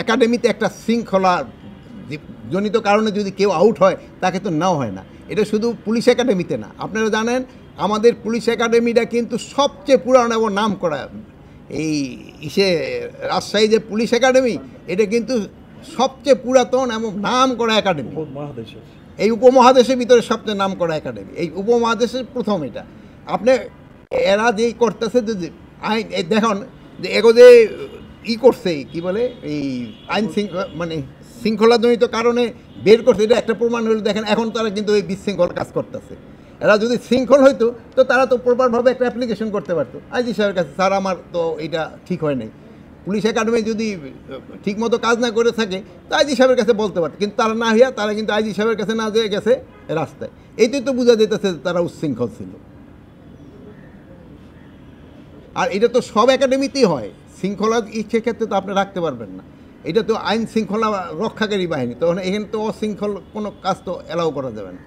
একাডেমিতে একটা শৃঙ্খলা জনিত কারণে যদি কেউ আউট হয় তাকে তো নাও হয় না। এটা শুধু পুলিশ একাডেমিতে না, আপনারা জানেন আমাদের পুলিশ একাডেমিটা কিন্তু সবচেয়ে পুরানো এবং নাম করা। এই রাজশাহী যে পুলিশ একাডেমি, এটা কিন্তু সবচেয়ে পুরাতন এবং নাম করা একাডেমি এই উপমহাদেশের ভিতরে, সবচেয়ে নাম করা একাডেমি এই উপমহাদেশের প্রথম। এটা আপনি এরা যেই করতেছে যে আইন, দেখুন যে এগো যে করছে কি বলে এই আইন মানে শৃঙ্খলাজনিত কারণে বের করছে, এটা একটা প্রমাণ হলো। দেখেন এখন তারা কিন্তু এই বিশৃঙ্খল কাজ করতেছে। এরা যদি শৃঙ্খল হইতো তো তারা তো প্রপারভাবে একটা অ্যাপ্লিকেশন করতে পারতো আইজি সাহেবের কাছে, স্যার আমার তো এটা ঠিক হয় নাই। পুলিশ একাডেমি যদি ঠিকমতো কাজ না করে থাকে তো আইজি সাহেবের কাছে বলতে পারতো, কিন্তু তারা না হইয়া তারা কিন্তু আইজি সাহেবের কাছে না যেয়ে গেছে রাস্তায়। এইটাই তো বোঝা যেতেছে তারা উচ্ছৃঙ্খল ছিল। আর এটা তো সব একাডেমিতেই হয়, শৃঙ্খলা সেক্ষেত্রে তো আপনি রাখতে পারবেন না। এটা তো আইন শৃঙ্খলা রক্ষাকারী বাহিনী, তখন এখানে তো অশৃঙ্খল কোনো কাজ তো অ্যালাউ করা যাবে না।